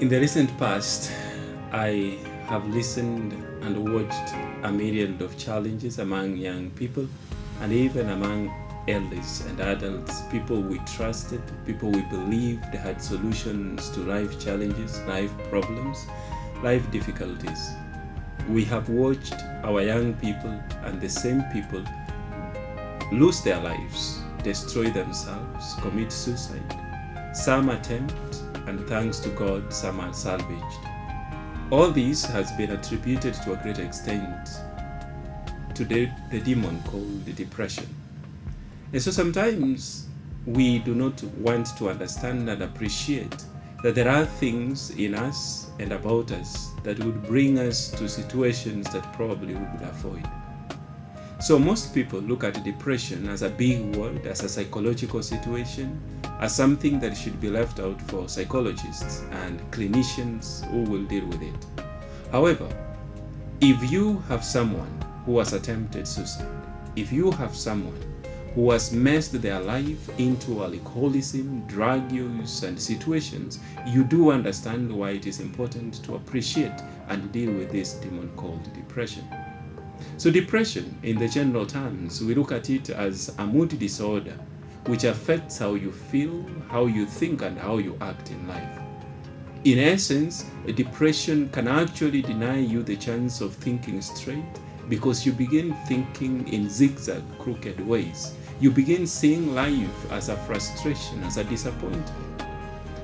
In the recent past, I have listened and watched a myriad of challenges among young people and even among elders and adults, people we trusted, people we believed had solutions to life challenges, life problems, life difficulties. We have watched our young people and the same people lose their lives, destroy themselves, commit suicide. Some attempt, and thanks to God, some are salvaged. All this has been attributed to a great extent to the demon called depression. And so sometimes we do not want to understand and appreciate that there are things in us and about us that would bring us to situations that probably we would avoid. So most people look at depression as a big word, as a psychological situation, as something that should be left out for psychologists and clinicians who will deal with it. However, if you have someone who has attempted suicide, if you have someone who has messed their life into alcoholism, drug use, and situations, you do understand why it is important to appreciate and deal with this demon called depression. So depression, in the general terms, we look at it as a mood disorder which affects how you feel, how you think, and how you act in life. In essence, depression can actually deny you the chance of thinking straight because you begin thinking in zigzag, crooked ways. You begin seeing life as a frustration, as a disappointment.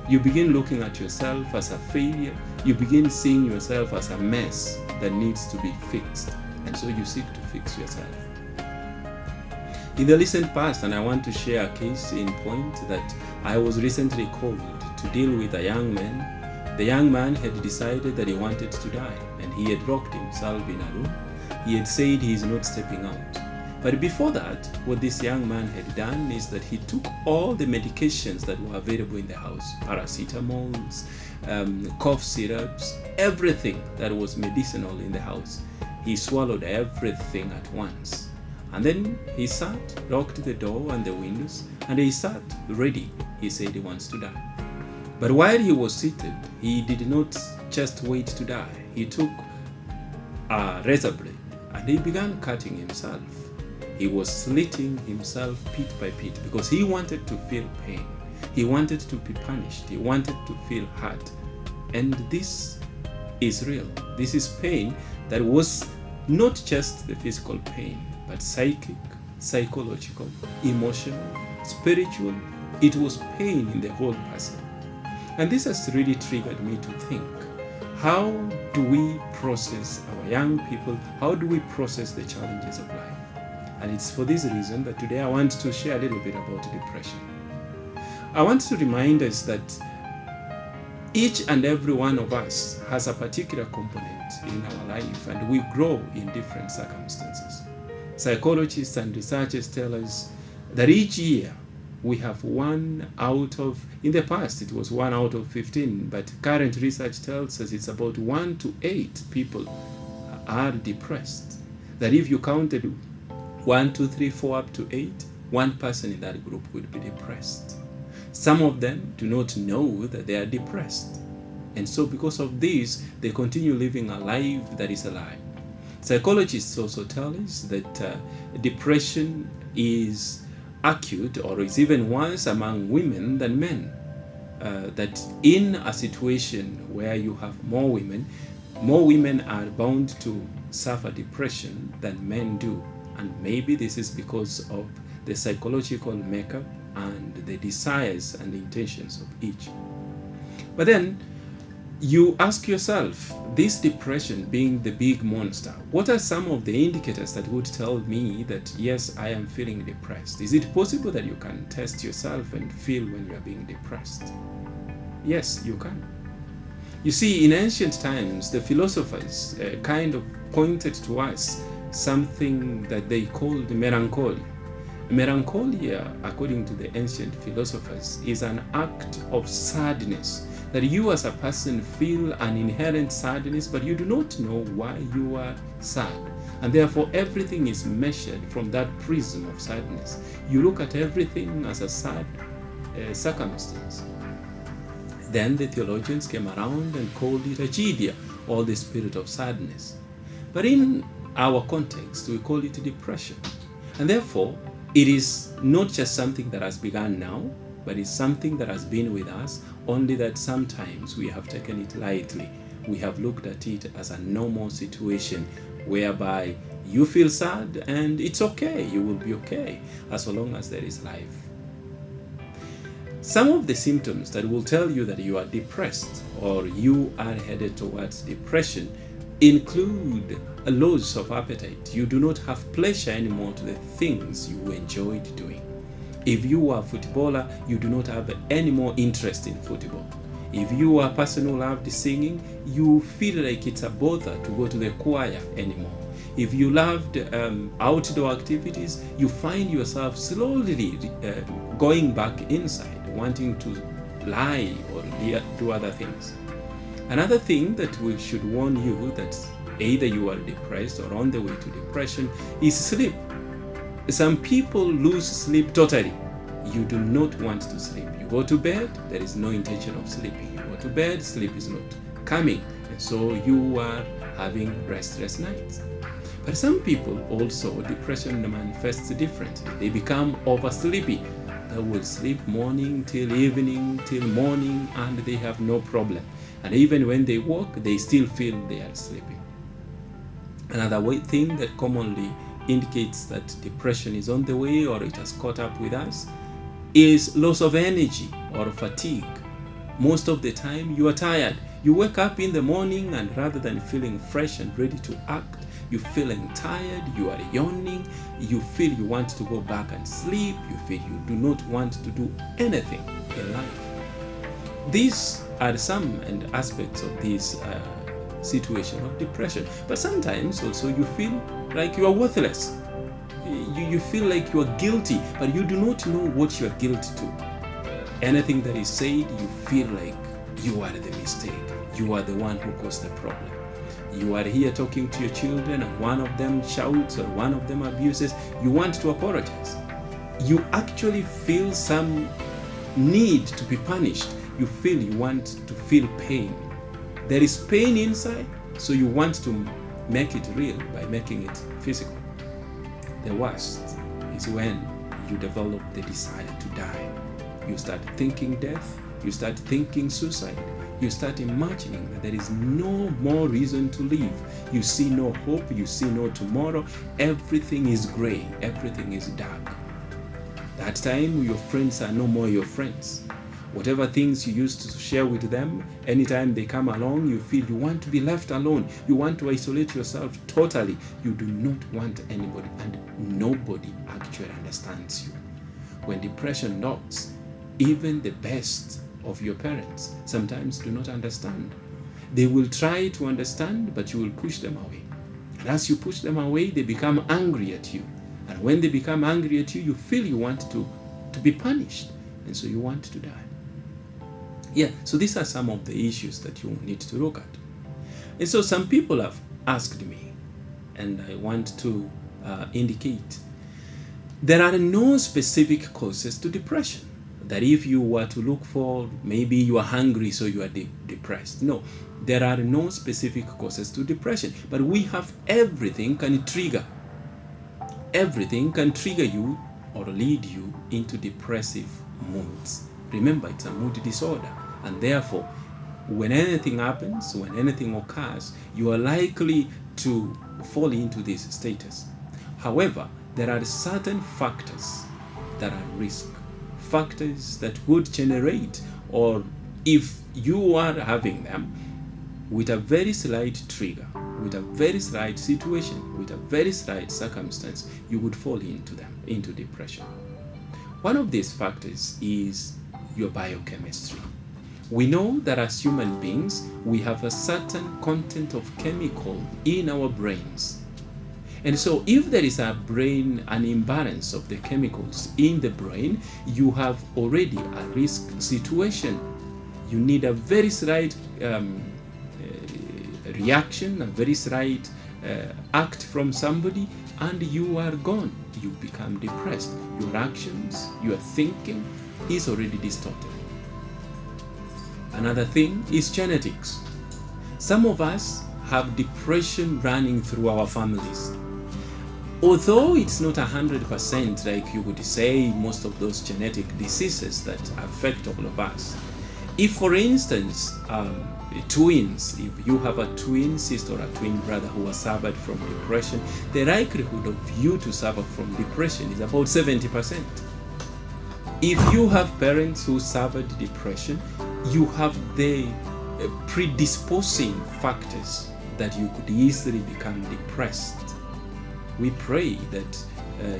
You begin looking at yourself as a failure. You begin seeing yourself as a mess that needs to be fixed. And so you seek to fix yourself. In the recent past, and I want to share a case in point, that I was recently called to deal with a young man. The young man had decided that he wanted to die, and he had locked himself in a room. He had said he is not stepping out. But before that, what this young man had done is that he took all the medications that were available in the house, paracetamols, cough syrups, everything that was medicinal in the house. He swallowed everything at once. And then he sat, locked the door and the windows, and he sat ready. He said he wants to die. But while he was seated, he did not just wait to die. He took a razor blade and he began cutting himself. He was slitting himself pit by pit because he wanted to feel pain. He wanted to be punished. He wanted to feel hurt. And this is real. This is pain that was not just the physical pain, but psychic, psychological, emotional, spiritual. It was pain in the whole person. And this has really triggered me to think, how do we process our young people? How do we process the challenges of life? And it's for this reason that today I want to share a little bit about depression. I want to remind us that each and every one of us has a particular component in our life, and we grow in different circumstances. Psychologists and researchers tell us that each year we have in the past it was 1 out of 15, but current research tells us it's about 1 to 8 people are depressed. That if you counted 1, 2, 3, 4 up to 8, one person in that group would be depressed. Some of them do not know that they are depressed. And so because of this, they continue living a life that is a lie. Psychologists also tell us that depression is acute or is even worse among women than men. That in a situation where you have more women are bound to suffer depression than men do. And maybe this is because of the psychological makeup and the desires and the intentions of each. But then you ask yourself, this depression being the big monster, what are some of the indicators that would tell me that yes, I am feeling depressed? Is it possible that you can test yourself and feel when you are being depressed? Yes, you can. You see, in ancient times, the philosophers kind of pointed to us something that they called melancholia. Melancholia, according to the ancient philosophers, is an act of sadness, that you as a person feel an inherent sadness, but you do not know why you are sad. And therefore everything is measured from that prism of sadness. You look at everything as a sad circumstance. Then the theologians came around and called it acedia, or the spirit of sadness. But in our context, we call it depression. And therefore, it is not just something that has begun now, but it's something that has been with us, only that sometimes we have taken it lightly. We have looked at it as a normal situation whereby you feel sad and it's okay, you will be okay as long as there is life. Some of the symptoms that will tell you that you are depressed or you are headed towards depression include a loss of appetite. You do not have pleasure anymore to the things you enjoyed doing. If you are a footballer, you do not have any more interest in football. If you are a person who loved singing, you feel like it's a bother to go to the choir anymore. If you loved outdoor activities, you find yourself slowly going back inside, wanting to lie or do other things. Another thing that we should warn you that either you are depressed or on the way to depression is sleep. Some people lose sleep totally. You do not want to sleep. You go to bed, there is no intention of sleeping. You go to bed, sleep is not coming. And so you are having restless nights. But some people also, depression manifests differently. They become oversleepy. They will sleep morning till evening, till morning, and they have no problem. And even when they walk, they still feel they are sleeping. Another thing that commonly indicates that depression is on the way or it has caught up with us is loss of energy or fatigue. Most of the time you are tired. You wake up in the morning and rather than feeling fresh and ready to act, you're feeling tired, you are yawning, you feel you want to go back and sleep, you feel you do not want to do anything in life. These are some aspects of this situation of depression. But sometimes also you feel like you are worthless. You feel like you are guilty, but you do not know what you are guilty to. Anything that is said, you feel like you are the mistake. You are the one who caused the problem. You are here talking to your children and one of them shouts or one of them abuses. You want to apologize. You actually feel some need to be punished. You feel you want to feel pain. There is pain inside, so you want to make it real by making it physical. The worst is when you develop the desire to die. You start thinking death, you start thinking suicide, you start imagining that there is no more reason to live. You see no hope, you see no tomorrow, everything is gray, everything is dark. That time your friends are no more your friends. Whatever things you used to share with them, anytime they come along, you feel you want to be left alone. You want to isolate yourself totally. You do not want anybody, and nobody actually understands you. When depression knocks, even the best of your parents sometimes do not understand. They will try to understand, but you will push them away. And as you push them away, they become angry at you. And when they become angry at you, you feel you want to be punished. And so you want to die. Yeah, so these are some of the issues that you need to look at. And so some people have asked me, and I want to indicate, there are no specific causes to depression. That if you were to look for, maybe you are hungry, so you are depressed. No, there are no specific causes to depression. But we have everything can trigger. Everything can trigger you or lead you into depressive moods. Remember, it's a mood disorder, and therefore, when anything happens, when anything occurs, you are likely to fall into this status. However, there are certain factors that are risk, factors that would generate, or if you are having them, with a very slight trigger, with a very slight situation, with a very slight circumstance, you would fall into them, into depression. One of these factors is your biochemistry. We know that as human beings, we have a certain content of chemical in our brains. And so if there is an imbalance of the chemicals in the brain, you have already a risk situation. You need a very slight reaction, a very slight act from somebody, and you are gone. You become depressed. Your actions, your thinking is already distorted. Another thing is genetics. Some of us have depression running through our families. Although it's not 100% like you would say most of those genetic diseases that affect all of us. If, for instance, twins, if you have a twin sister or a twin brother who has suffered from depression, the likelihood of you to suffer from depression is about 70%. If you have parents who suffered depression, you have the predisposing factors that you could easily become depressed. We pray that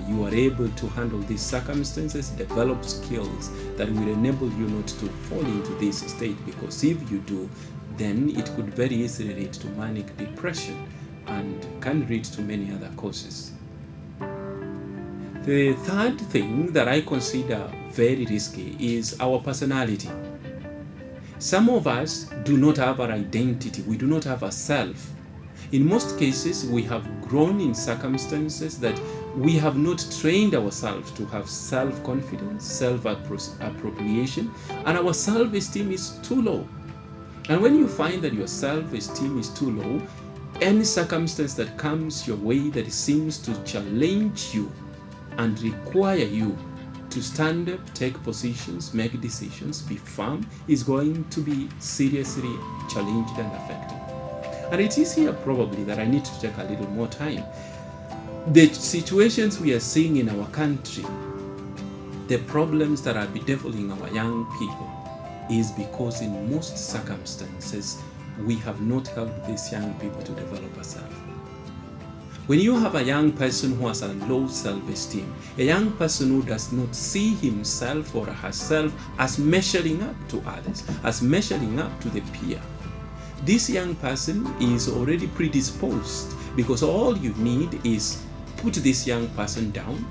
you are able to handle these circumstances, develop skills that will enable you not to fall into this state, because if you do, then it could very easily lead to manic depression and can lead to many other causes. The third thing that I consider very risky is our personality. Some of us do not have our identity, we do not have a self. In most cases, we have grown in circumstances that we have not trained ourselves to have self-confidence, self-appropriation, and our self-esteem is too low. And when you find that your self-esteem is too low, any circumstance that comes your way that seems to challenge you and require you to stand up, take positions, make decisions, be firm, is going to be seriously challenged and affected. And it is here probably that I need to take a little more time. The situations we are seeing in our country, the problems that are bedeviling our young people, is because in most circumstances we have not helped these young people to develop a self. When you have a young person who has a low self-esteem, a young person who does not see himself or herself as measuring up to others, as measuring up to the peer, this young person is already predisposed, because all you need is put this young person down,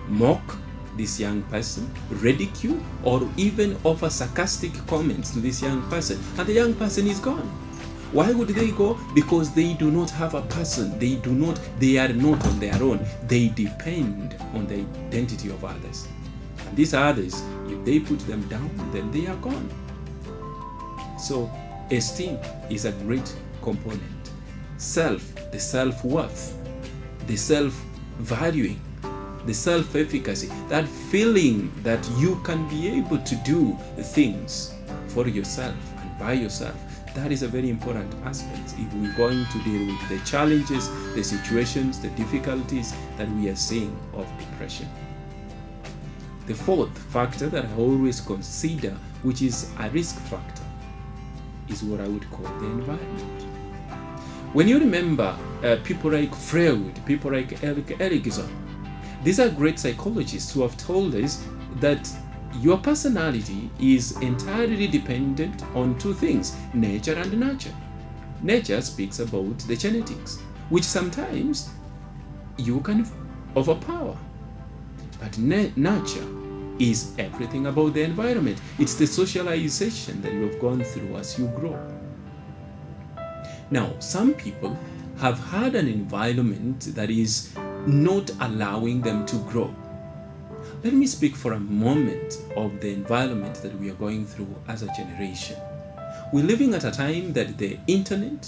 mock this young person, ridicule, or even offer sarcastic comments to this young person, and the young person is gone. Why would they go? Because they do not have a person. They are not on their own. They depend on the identity of others. And these others, if they put them down, then they are gone. So esteem is a great component. Self, the self-worth, the self-valuing, the self-efficacy, that feeling that you can be able to do things for yourself and by yourself. That is a very important aspect if we're going to deal with the challenges, the situations, the difficulties that we are seeing of depression. The fourth factor that I always consider, which is a risk factor, is what I would call the environment. When you remember people like Freud, people like Erik Erikson, these are great psychologists who have told us that your personality is entirely dependent on two things, nature and nurture. Nature speaks about the genetics, which sometimes you can overpower. But nurture is everything about the environment. It's the socialization that you have gone through as you grow. Now, some people have had an environment that is not allowing them to grow. Let me speak for a moment of the environment that we are going through as a generation. We're living at a time that the internet,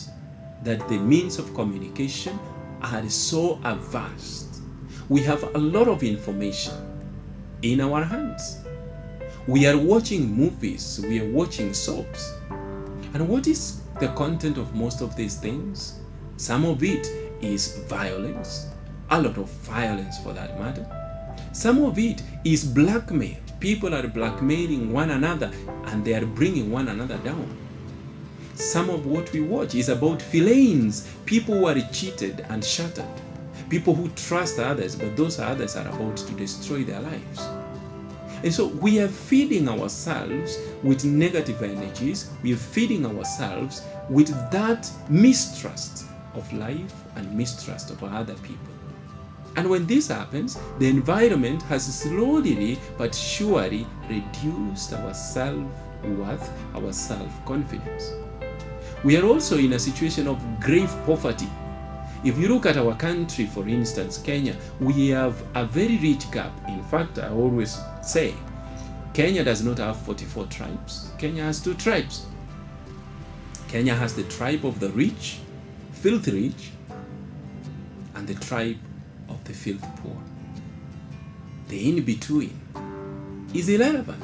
that the means of communication are so vast. We have a lot of information in our hands. We are watching movies, we are watching soaps. And what is the content of most of these things? Some of it is violence, a lot of violence for that matter. Some of it is blackmail. People are blackmailing one another and they are bringing one another down. Some of what we watch is about villains, people who are cheated and shattered, people who trust others, but those others are about to destroy their lives. And so we are feeding ourselves with negative energies. We are feeding ourselves with that mistrust of life and mistrust of other people. And when this happens, the environment has slowly but surely reduced our self-worth, our self-confidence. We are also in a situation of grave poverty. If you look at our country, for instance, Kenya, we have a very rich gap. In fact, I always say, Kenya does not have 44 tribes. Kenya has 2 tribes. Kenya has the tribe of the rich, filthy rich, and the tribe of the filthy poor. The in-between is irrelevant,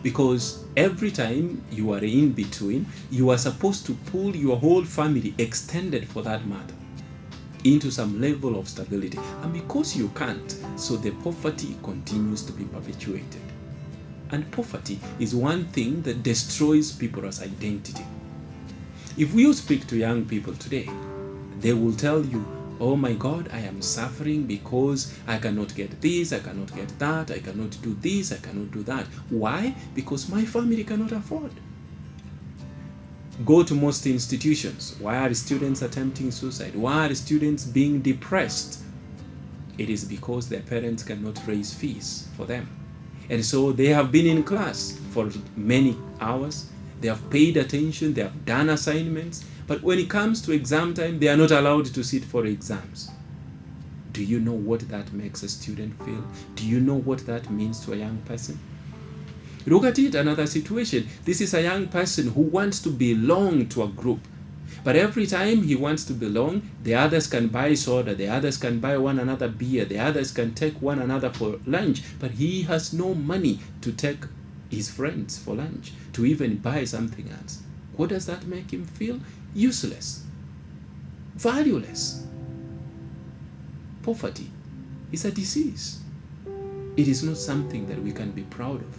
because every time you are in between, you are supposed to pull your whole family, extended for that matter, into some level of stability. And because you can't, so the poverty continues to be perpetuated. And poverty is one thing that destroys people's identity. If you speak to young people today, they will tell you, oh my God, I am suffering because I cannot get this, I cannot get that, I cannot do this, I cannot do that. Why? Because my family cannot afford. Go to most institutions. Why are students attempting suicide? Why are students being depressed? It is because their parents cannot raise fees for them. And so they have been in class for many hours, they have paid attention, they have done assignments, but when it comes to exam time, they are not allowed to sit for exams. Do you know what that makes a student feel? Do you know what that means to a young person? Look at it, another situation. This is a young person who wants to belong to a group. But every time he wants to belong, the others can buy soda, the others can buy one another beer, the others can take one another for lunch, but he has no money to take his friends for lunch, to even buy something else. What does that make him feel? Useless, valueless. Poverty is a disease. It is not something that we can be proud of.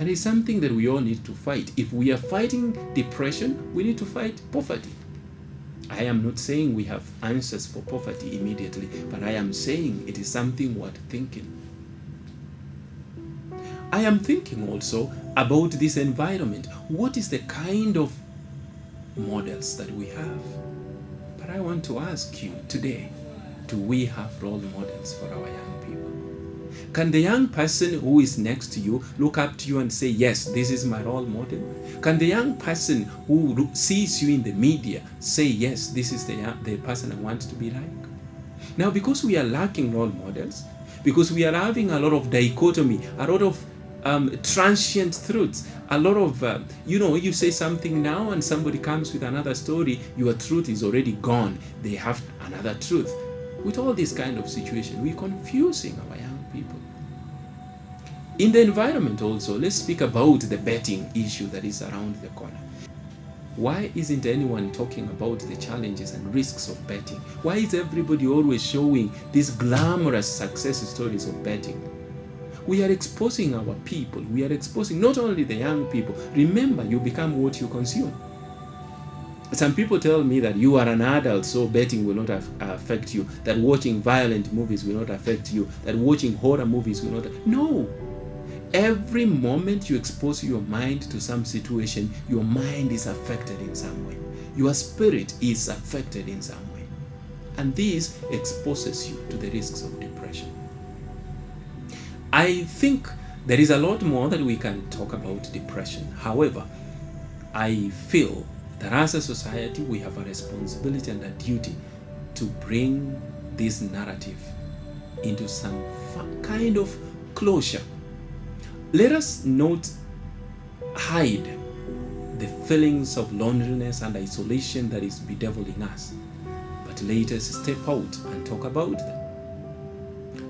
And it's something that we all need to fight. If we are fighting depression, we need to fight poverty. I am not saying we have answers for poverty immediately, but I am saying it is something worth thinking. I am thinking also about this environment. What is the kind of models that we have? But I want to ask you today, do we have role models for our young people? Can the young person who is next to you look up to you and say, yes, this is my role model? Can the young person who sees you in the media say, yes, this is the person I want to be like? Now, because we are lacking role models, because we are having a lot of dichotomy, a lot of transient truths, a lot of, you say something now and somebody comes with another story, your truth is already gone. They have another truth. With all this kind of situation, we're confusing our young people. In the environment also, let's speak about the betting issue that is around the corner. Why isn't anyone talking about the challenges and risks of betting? Why is everybody always showing these glamorous success stories of betting? We are exposing our people. We are exposing not only the young people. Remember, you become what you consume. Some people tell me that you are an adult, so betting will not affect you, that watching violent movies will not affect you, that watching horror movies will not. No. Every moment you expose your mind to some situation, your mind is affected in some way. Your spirit is affected in some way. And this exposes you to the risks of depression. I think there is a lot more that we can talk about depression. However, I feel that as a society, we have a responsibility and a duty to bring this narrative into some kind of closure. Let us not hide the feelings of loneliness and isolation that is bedeviling us, but let us step out and talk about them.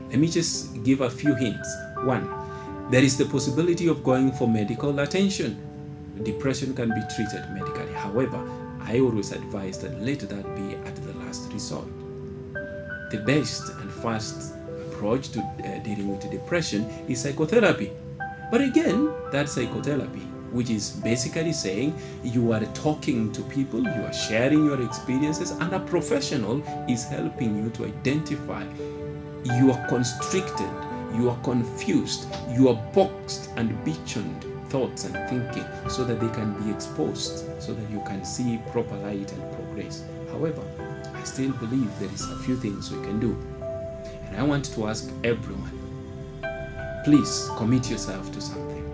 Let me just give a few hints. One, there is the possibility of going for medical attention. Depression can be treated medically. However, I always advise that let that be at the last resort. The best and first approach to dealing with depression is psychotherapy. But again, that psychotherapy, which is basically saying you are talking to people, you are sharing your experiences, and a professional is helping you to identify you are constricted, you are confused, you are boxed and beachoned thoughts and thinking, so that they can be exposed, so that you can see proper light and progress. However, I still believe there is a few things we can do. And I want to ask everyone, please commit yourself to something.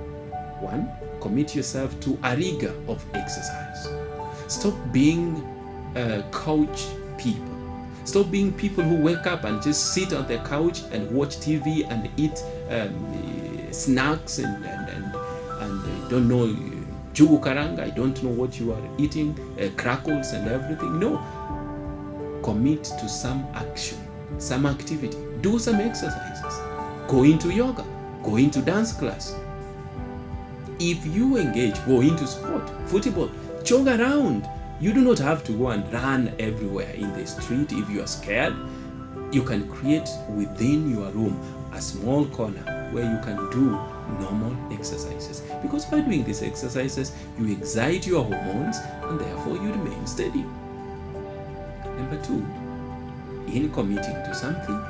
One, commit yourself to a rigor of exercise. Stop being couch people. Stop being people who wake up and just sit on the couch and watch TV and eat snacks and don't know, Jugu karanga, I don't know what you are eating, crackles and everything. No. Commit to some action, some activity. Do some exercises. Go into yoga. Go into dance class. If you engage, go into sport, football, jog around. You do not have to go and run everywhere in the street. If you are scared, you can create within your room a small corner where you can do normal exercises. Because by doing these exercises, you excite your hormones and therefore you remain steady. Number 2, in committing to something,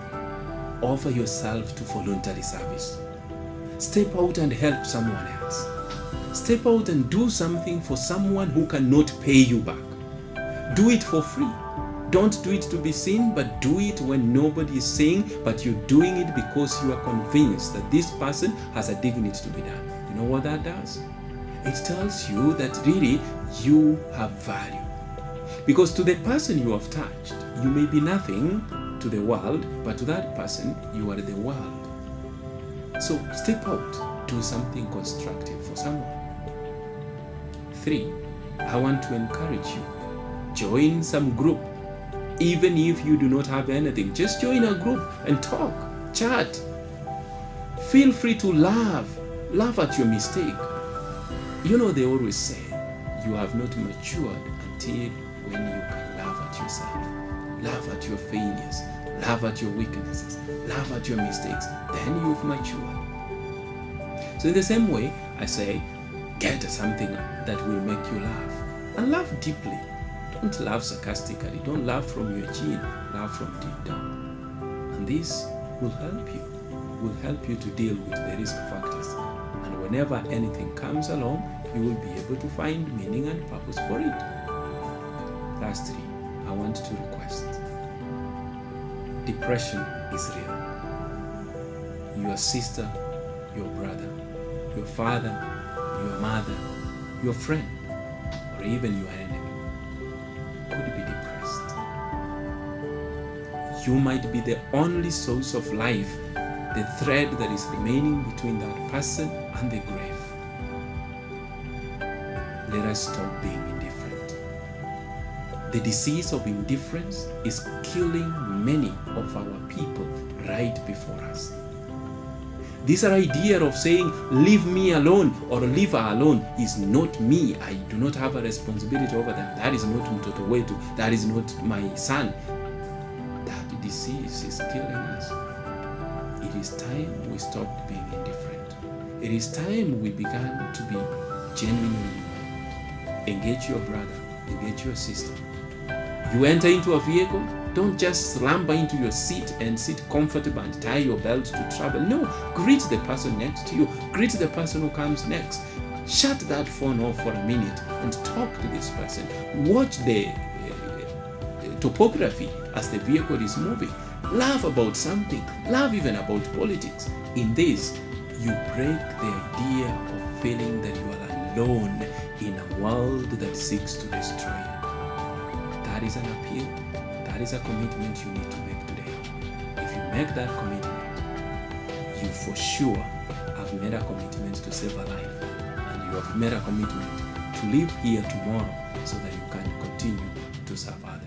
offer yourself to voluntary service. Step out and help someone else. Step out and do something for someone who cannot pay you back. Do it for free. Don't do it to be seen, but do it when nobody is saying, but you're doing it because you are convinced that this person has a dignity to be done. You know what that does? It tells you that really you have value. Because to the person you have touched, you may be nothing to the world, but to that person, you are the world. So step out, do something constructive for someone. 3, I want to encourage you. Join some group. Even if you do not have anything, just join a group and talk, chat. Feel free to laugh at your mistake. You know, they always say, you have not matured until when you can laugh at yourself, laugh at your failures, laugh at your weaknesses, laugh at your mistakes. Then you've matured. So in the same way, I say, get something that will make you laugh. And laugh deeply. Don't laugh sarcastically. Don't laugh from your chin. Laugh from deep down. And this will help you to deal with the risk factors. And whenever anything comes along, you will be able to find meaning and purpose for it. Lastly, I want to request. Depression is real. Your sister, your brother, your father, your mother, your friend, or even your enemy could be depressed. You might be the only source of life, the thread that is remaining between that person and the grave. Let us stop being indifferent. The disease of indifference is killing many of our people right before us. This idea of saying, leave me alone or leave her alone is not me. I do not have a responsibility over them. That is not Mtoto wetu. That is not my son. That disease is killing us. It is time we stopped being indifferent. It is time we began to be genuinely engage your brother, engage your sister. You enter into a vehicle, don't just slumber into your seat and sit comfortable and tie your belt to travel. No, greet the person next to you. Greet the person who comes next. Shut that phone off for a minute and talk to this person. Watch the topography as the vehicle is moving. Laugh about something. Laugh even about politics. In this, you break the idea of feeling that you are alone in a world that seeks to destroy you. That is an appeal. That is a commitment you need to make today. If you make that commitment, you for sure have made a commitment to save a life, and you have made a commitment to live here tomorrow so that you can continue to serve others.